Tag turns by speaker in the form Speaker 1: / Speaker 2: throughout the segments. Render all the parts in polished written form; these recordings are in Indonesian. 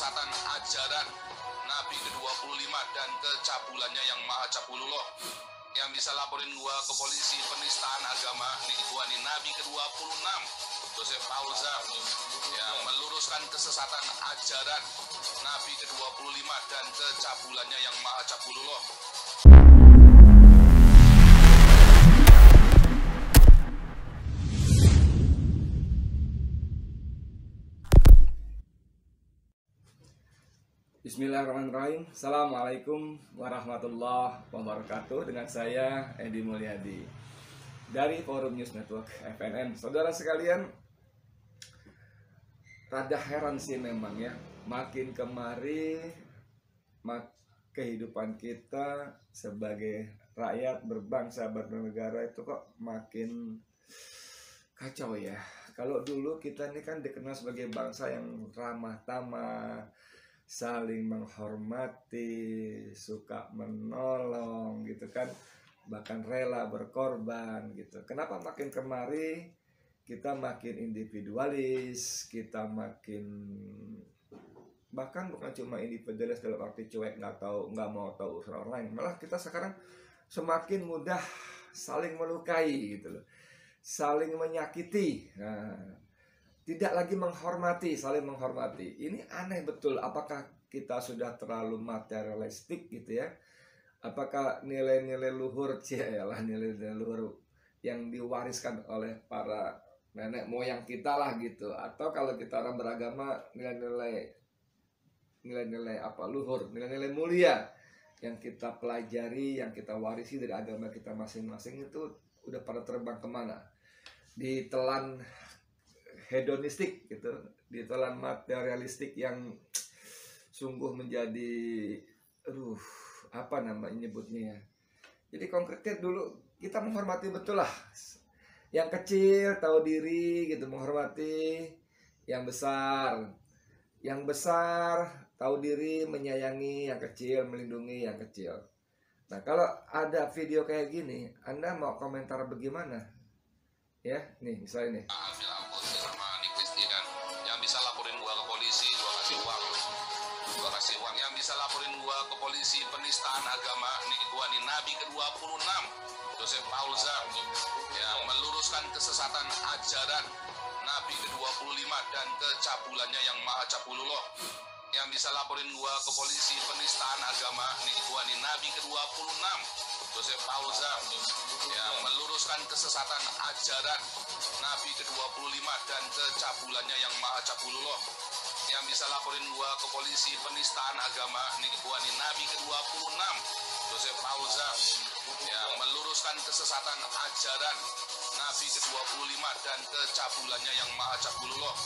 Speaker 1: kesesatan ajaran Nabi ke-25 dan kecabulannya yang maha cabulullah. Yang bisa laporin gua ke polisi penistaan agama nih gua nih Nabi ke-26 Joseph Paulza yang meluruskan kesesatan ajaran Nabi ke-25 dan kecabulannya yang maha cabulullah.
Speaker 2: Bismillahirrahmanirrahim. Assalamualaikum warahmatullahi wabarakatuh. Dengan saya Edi Mulyadi dari Forum News Network FNN. Saudara sekalian, rada heran sih memang ya. Makin kemari kehidupan kita sebagai rakyat berbangsa bernegara itu kok makin kacau ya. Kalau dulu kita ini kan dikenal sebagai bangsa yang ramah tamah, saling menghormati, suka menolong gitu kan, bahkan rela berkorban gitu. Kenapa makin kemari kita makin individualis, kita makin, bahkan bukan cuma individualis dalam arti cuek, nggak mau tahu urusan orang lain, malah kita sekarang semakin mudah saling melukai gitu loh, saling menyakiti. Tidak lagi menghormati, saling menghormati. Ini aneh betul. Apakah kita sudah terlalu materialistik gitu ya? Apakah nilai-nilai luhur, nilai-nilai luhur yang diwariskan oleh para nenek moyang kita lah gitu? Atau kalau kita orang beragama, nilai-nilai apa luhur, nilai-nilai mulia yang kita pelajari, yang kita warisi dari agama kita masing-masing itu udah pada terbang kemana? Ditelan hedonistik gitu, ditelan materialistik yang sungguh menjadi apa namanya nyebutnya ya. Jadi konkretnya dulu kita menghormati betul lah. Yang kecil tahu diri gitu, menghormati yang besar. Yang besar tahu diri, menyayangi yang kecil, melindungi yang kecil. Nah, kalau ada video kayak gini, Anda mau komentar bagaimana? Ya, nih misalnya nih.
Speaker 1: Bisa laporin gua ke polisi, gua kasih uang. Yang bisa laporin gua ke polisi penistaan agama nih gua nih Nabi ke-26 Joseph Paulza yang meluruskan kesesatan ajaran Nabi ke-25 dan kecabulannya yang maha cabulullah. Yang bisa laporin gua ke polisi penistaan agama nih gua nih Nabi ke-26 Joseph Paulza yang meluruskan kesesatan ajaran Nabi ke-25 dan kecabulannya yang maha cabulullah. Yang bisa laporin gua ke polisi penistaan agama nih gua nih Nabi ke-26 Joseph Paulza yang meluruskan kesesatan ajaran Nabi ke-25 dan kecabulannya yang maha cabulullah.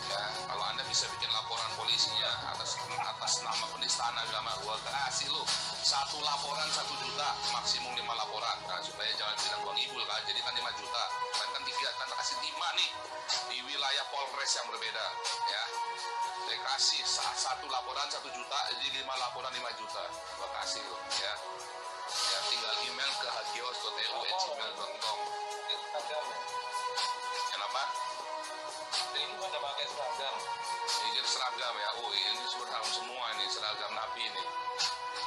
Speaker 1: Ya, kalau Anda bisa bikin laporan polisinya atas nama penistaan agama, gua kasih lu 1 laporan 1 juta, maksimum 5 laporan. Nah, supaya jangan bilang gua ngibul kan, jadi kan 5 juta. Kan 3, kan kasih 5 nih di wilayah Polres yang berbeda, ya. Saya kasih 1 laporan 1 juta, jadi 5 laporan 5 juta. Gua kasih lu, ya. Ya, tinggal email ke hagios.lu@gmail.com. Kenapa?
Speaker 3: Ini pada pakai seragam.
Speaker 1: Ini seragam ya. Oh, ini seragam semua ini, seragam Nabi ini.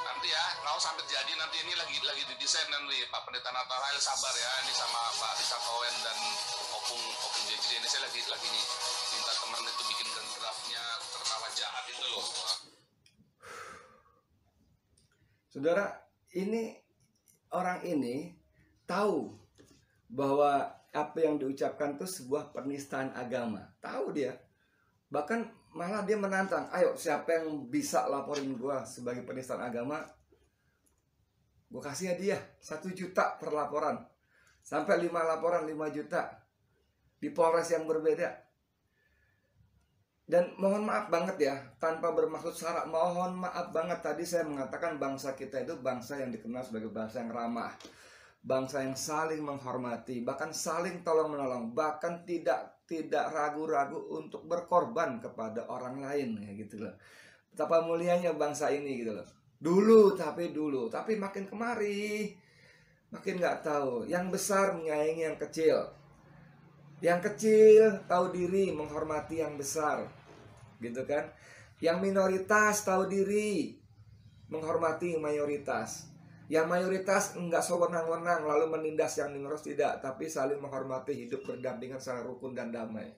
Speaker 1: Nanti ya, kalau sampai jadi nanti ini lagi didesain nanti Pak Pendeta Natarael, sabar ya. Ini sama Pak Richard Owen dan Opung JJ ini saya lagi minta teman itu bikin draftnya tertawa jahat itu loh.
Speaker 2: Saudara, ini orang ini tahu bahwa apa yang diucapkan itu sebuah penistaan agama. Tahu dia. Bahkan malah dia menantang, ayo siapa yang bisa laporin gua sebagai penistaan agama, gua kasih hadiah 1 juta per laporan. Sampai 5 laporan 5 juta di Polres yang berbeda. Dan mohon maaf banget ya, tanpa bermaksud sara, mohon maaf banget, tadi saya mengatakan bangsa kita itu bangsa yang dikenal sebagai bangsa yang ramah, bangsa yang saling menghormati, bahkan saling tolong-menolong, bahkan tidak ragu-ragu untuk berkorban kepada orang lain ya gitu loh. Betapa mulianya bangsa ini gitu loh. Dulu, tapi makin kemari makin nggak tahu. Yang besar menyayangi yang kecil. Yang kecil tahu diri menghormati yang besar. Gitu kan? Yang minoritas tahu diri, menghormati mayoritas. Yang mayoritas enggak sewenang-wenang lalu menindas yang minoritas, tidak, tapi saling menghormati, hidup berdampingan secara rukun dan damai.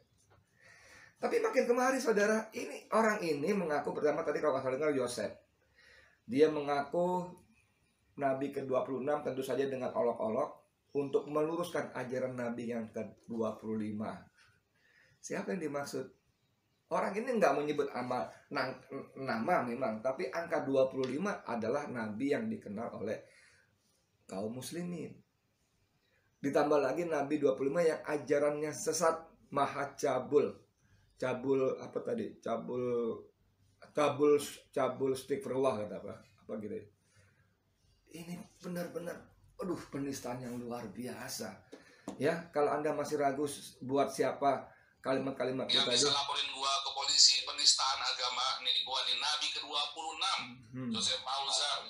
Speaker 2: Tapi makin kemari saudara, ini orang ini mengaku, pertama tadi kalau nggak salah Yosef, dia mengaku Nabi ke-26 tentu saja dengan olok-olok untuk meluruskan ajaran Nabi yang ke-25. Siapa yang dimaksud? Orang ini nggak menyebut nama memang, tapi angka 25 adalah Nabi yang dikenal oleh kaum muslimin. Ditambah lagi Nabi 25 yang ajarannya sesat, maha cabul. Cabul apa tadi? Cabul stighfirullah kata apa gitu. Ini benar-benar penistaan yang luar biasa. Ya, kalau Anda masih ragu buat siapa kalimat-kalimat
Speaker 1: yang
Speaker 2: tadi,
Speaker 1: bisa laporin gua ke polisi penistaan agama nih, gua nih Nabi ke-26 Joseph Paulzar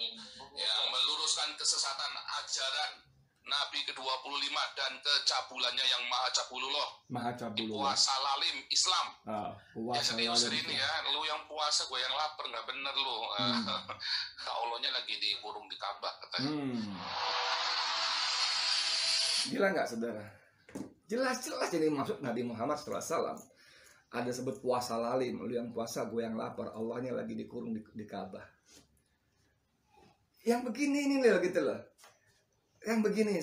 Speaker 1: yang meluruskan kesesatan ajaran Nabi ke-25 dan kecabulannya yang maha cabulullah, puasa lalim Islam. Ya serius ini ya, lu yang puasa gue yang lapar, nggak bener lu. Allahnya lagi dikurung di Ka'bah katanya.
Speaker 2: Gila nggak saudara? Jelas-jelas jadi maksud Nabi Muhammad SAW. Ada sebut puasa lalim, lu yang puasa gue yang lapar, Allahnya lagi dikurung di Ka'bah. Yang begini ini loh gitu loh. Yang begini,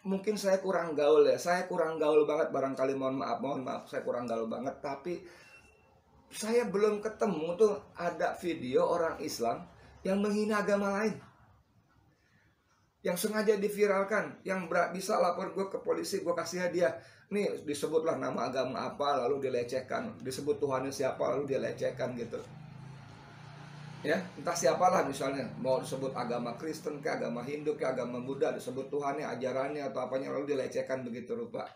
Speaker 2: mungkin saya kurang gaul ya. Saya kurang gaul banget barangkali, mohon maaf, saya kurang gaul banget. Tapi saya belum ketemu tuh ada video orang Islam yang menghina agama lain, yang sengaja diviralkan, yang bisa lapor gue ke polisi, gue kasih hadiah. Nih disebutlah nama agama apa lalu dilecehkan, disebut Tuhannya siapa lalu dilecehkan gitu. Ya, entah siapalah misalnya, mau disebut agama Kristen ke agama Hindu ke agama Buddha, disebut Tuhannya, ajarannya atau apanya lalu dilecehkan begitu rupa.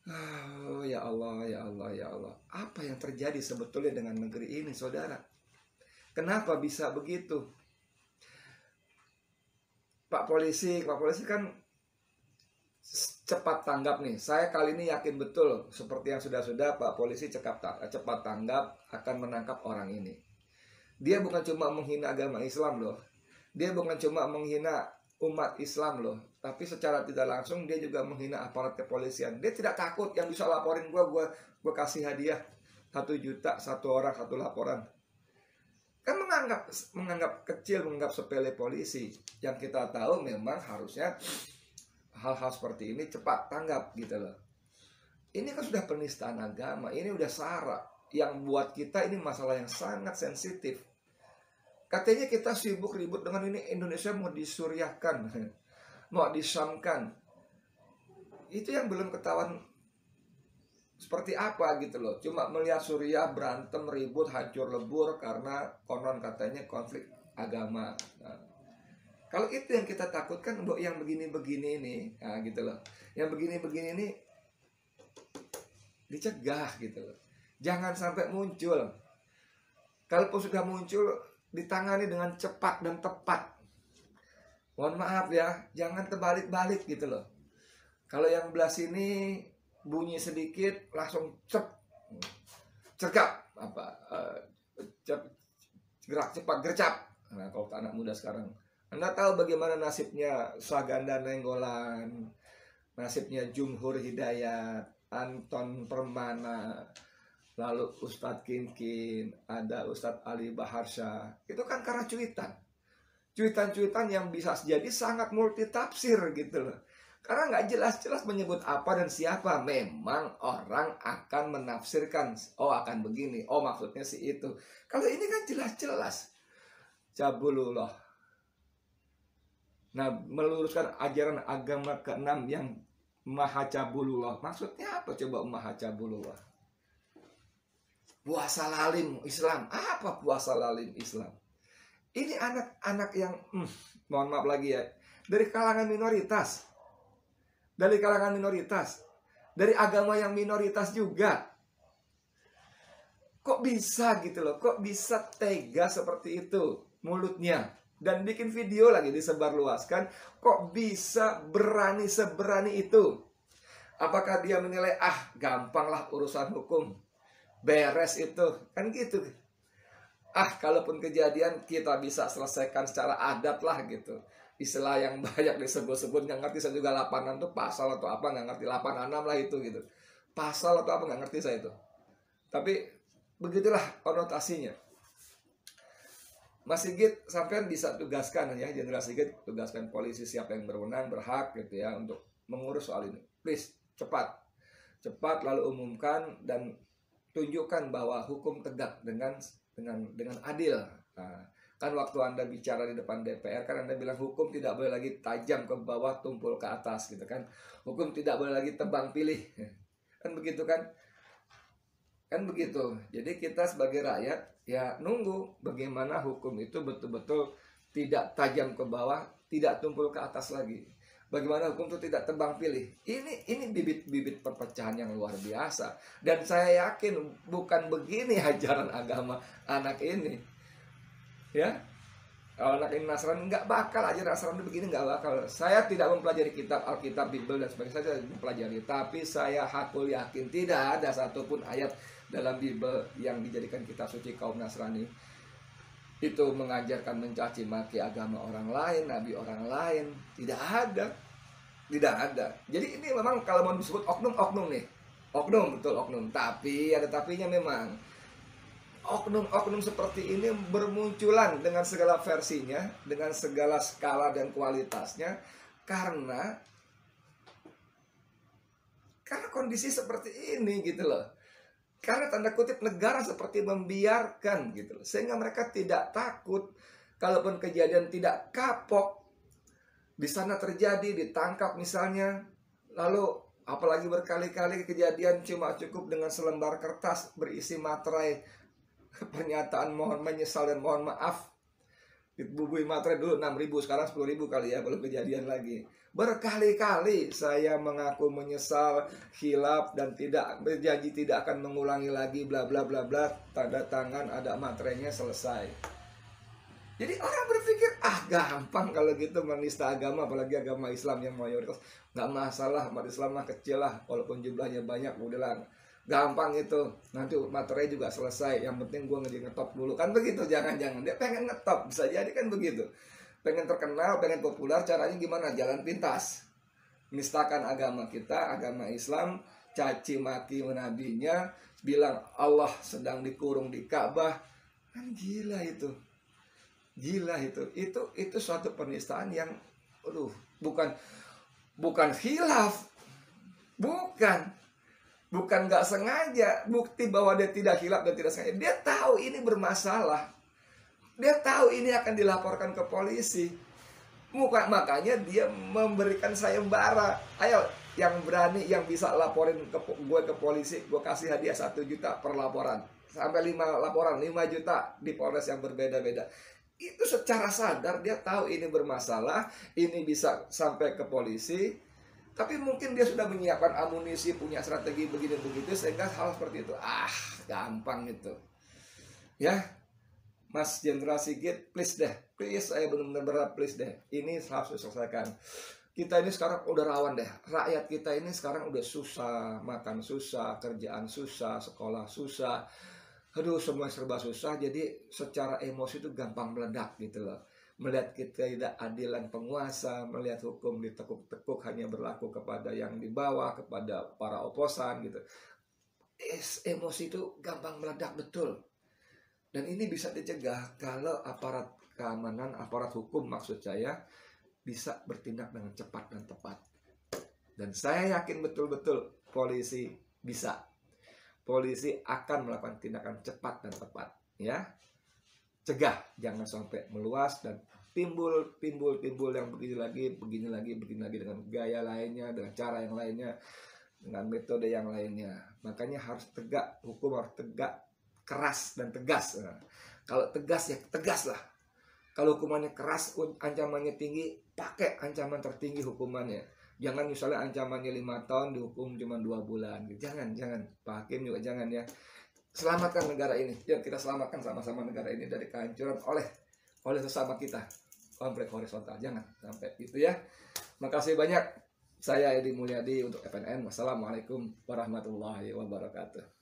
Speaker 2: Oh, ya Allah, ya Allah, ya Allah. Apa yang terjadi sebetulnya dengan negeri ini, saudara? Kenapa bisa begitu? Pak polisi kan cepat tanggap nih. Saya kali ini yakin betul, seperti yang sudah-sudah, Pak polisi cepat tanggap akan menangkap orang ini. Dia bukan cuma menghina agama Islam loh. Dia bukan cuma menghina umat Islam loh. Tapi secara tidak langsung dia juga menghina aparat kepolisian. Dia tidak takut, yang bisa laporin gue kasih hadiah 1 juta, 1 orang 1 laporan. Kan menganggap kecil, menganggap sepele polisi. Yang kita tahu memang harusnya hal-hal seperti ini cepat tanggap gitu loh. Ini kan sudah penistaan agama, ini udah sara. Yang buat kita ini masalah yang sangat sensitif. Katanya kita sibuk ribut dengan ini, Indonesia mau disuriahkan, mau disamkan. Itu yang belum ketahuan seperti apa gitu loh. Cuma melihat Suriah berantem, ribut, hancur lebur karena konon katanya konflik agama. Nah, kalau itu yang kita takutkan, untuk yang begini-begini ini, nah gitu loh. Yang begini-begini ini dicegah gitu loh. Jangan sampai muncul. Kalaupun sudah muncul, ditangani dengan cepat dan tepat. Mohon maaf ya, jangan terbalik-balik gitu loh. Kalau yang belah sini bunyi sedikit langsung cergap gerak cepat gercap. Nah, kalau anak muda sekarang, Anda tahu bagaimana nasibnya Saganda Nenggolan, nasibnya Jumhur Hidayat, Anton Permana, lalu Ustadz Kinkin, ada Ustadz Ali Baharsha. Itu kan karena cuitan yang bisa jadi sangat multitafsir gitu loh. Karena nggak jelas-jelas menyebut apa dan siapa. Memang orang akan menafsirkan, oh akan begini, oh maksudnya si itu. Kalau ini kan jelas-jelas cabulullah. Nah, meluruskan ajaran agama ke-6 yang maha cabulullah. Maksudnya apa coba maha cabulullah? Puasa lalim Islam. Apa puasa lalim Islam? Ini anak-anak yang mohon maaf lagi ya, dari kalangan minoritas. Dari kalangan minoritas. Dari agama yang minoritas juga. Kok bisa gitu loh? Kok bisa tega seperti itu mulutnya? Dan bikin video lagi disebarluaskan. Kok bisa berani seberani itu? Apakah dia menilai gampanglah urusan hukum, beres itu, kan gitu. kalaupun kejadian kita bisa selesaikan secara adat lah gitu. Istilah yang banyak disebut-sebut nggak ngerti saya juga, 86 tuh pasal atau apa nggak ngerti, 86 lah itu gitu. Pasal atau apa nggak ngerti saya itu. Tapi begitulah konotasinya. Mas Sigit sampean bisa tugaskan ya, Jenderal Sigit tugaskan polisi siapa yang berwenang, berhak gitu ya untuk mengurus soal ini. Please cepat lalu umumkan dan tunjukkan bahwa hukum tegak dengan adil. Nah, kan waktu Anda bicara di depan DPR kan Anda bilang hukum tidak boleh lagi tajam ke bawah, tumpul ke atas gitu kan. Hukum tidak boleh lagi tebang pilih. Kan begitu kan? Kan begitu. Jadi kita sebagai rakyat ya nunggu bagaimana hukum itu betul-betul tidak tajam ke bawah, tidak tumpul ke atas lagi. Bagaimana hukum itu tidak tebang pilih. Ini bibit-bibit perpecahan yang luar biasa. Dan saya yakin bukan begini ajaran agama anak ini. Ya, kalau anak ini Nasrani nggak bakal ajaran Nasrani begini, nggak bakal. Saya tidak mempelajari kitab Alkitab, Bible dan sebagainya, saya mempelajari. Tapi saya hakul yakin tidak ada satupun ayat dalam Bible yang dijadikan kitab suci kaum Nasrani itu mengajarkan mencaci maki agama orang lain, nabi orang lain. Tidak ada. Jadi ini memang kalau mau disebut oknum nih, oknum, betul oknum. Tapi ada tapinya memang. Oknum seperti ini bermunculan dengan segala versinya, dengan segala skala dan kualitasnya, karena kondisi seperti ini gitu loh. Karena tanda kutip negara seperti membiarkan gitu loh. Sehingga mereka tidak takut, kalaupun kejadian tidak kapok, di sana terjadi, ditangkap misalnya, lalu apalagi berkali-kali kejadian cuma cukup dengan selembar kertas berisi materai pernyataan mohon menyesal dan mohon maaf. Bubui materai dulu 6.000, sekarang 10.000 kali ya kalau kejadian lagi. Berkali-kali saya mengaku menyesal, khilaf dan tidak berjanji tidak akan mengulangi lagi bla bla bla bla, tanda tangan ada materainya, selesai. Jadi orang berpikir gampang kalau gitu menista agama, apalagi agama Islam yang mayoritas. Nggak masalah, umat Islam mah kecil lah, walaupun jumlahnya banyak, udahlah gampang itu, nanti materai juga selesai, yang penting gue ngetop dulu, kan begitu. Jangan dia pengen ngetop, bisa jadi kan begitu, pengen terkenal, pengen populer, caranya gimana? Jalan pintas, menistakan agama kita, agama Islam, caci maki nabinya, bilang Allah sedang dikurung di Ka'bah. Kan gila itu suatu penistaan yang bukan khilaf, bukan nggak sengaja. Bukti bahwa dia tidak hilaf dan tidak sengaja. Dia tahu ini bermasalah. Dia tahu ini akan dilaporkan ke polisi. Makanya dia memberikan sayembara. Ayo, yang berani, yang bisa laporin gue ke polisi, gue kasih hadiah 1 juta per laporan. Sampai 5 laporan, 5 juta di polres yang berbeda-beda. Itu secara sadar dia tahu ini bermasalah, ini bisa sampai ke polisi. Tapi mungkin dia sudah menyiapkan amunisi, punya strategi begini begitu, sehingga hal seperti itu gampang itu. Ya, Mas Jenderal Sigit, please, saya benar-benar berharap, please deh, ini harus diselesaikan. Kita ini sekarang udah rawan deh, rakyat kita ini sekarang udah susah, makan susah, kerjaan susah, sekolah susah, semua serba susah. Jadi secara emosi itu gampang meledak gitu loh. Melihat ketidakadilan penguasa, melihat hukum ditekuk-tekuk hanya berlaku kepada yang di bawah, kepada para oposan gitu. Emosi itu gampang meledak, betul. Dan ini bisa dicegah kalau aparat keamanan, aparat hukum maksud saya, bisa bertindak dengan cepat dan tepat. Dan saya yakin betul-betul polisi bisa. Polisi akan melakukan tindakan cepat dan tepat, ya. Cegah, jangan sampai meluas dan timbul yang begini lagi dengan gaya lainnya, dengan cara yang lainnya, dengan metode yang lainnya. Makanya harus tegak, hukum harus tegak, keras dan tegas. Nah, kalau tegas ya tegas lah. Kalau hukumannya keras, ancamannya tinggi, pakai ancaman tertinggi hukumannya. Jangan misalnya ancamannya 5 tahun dihukum cuma 2 bulan. Jangan, Pak Hakim juga jangan ya. Selamatkan negara ini. Yuk kita selamatkan sama-sama negara ini dari kehancuran oleh sesama kita. Konflik horizontal. Jangan sampai gitu ya. Makasih banyak. Saya Edi Mulyadi untuk FNN. Wassalamualaikum warahmatullahi wabarakatuh.